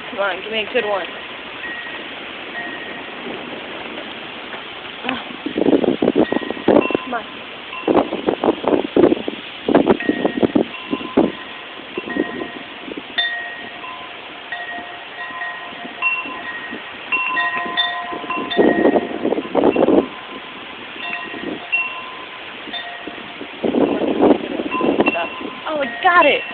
Come on, give me a good one. Come on. Oh, I got it!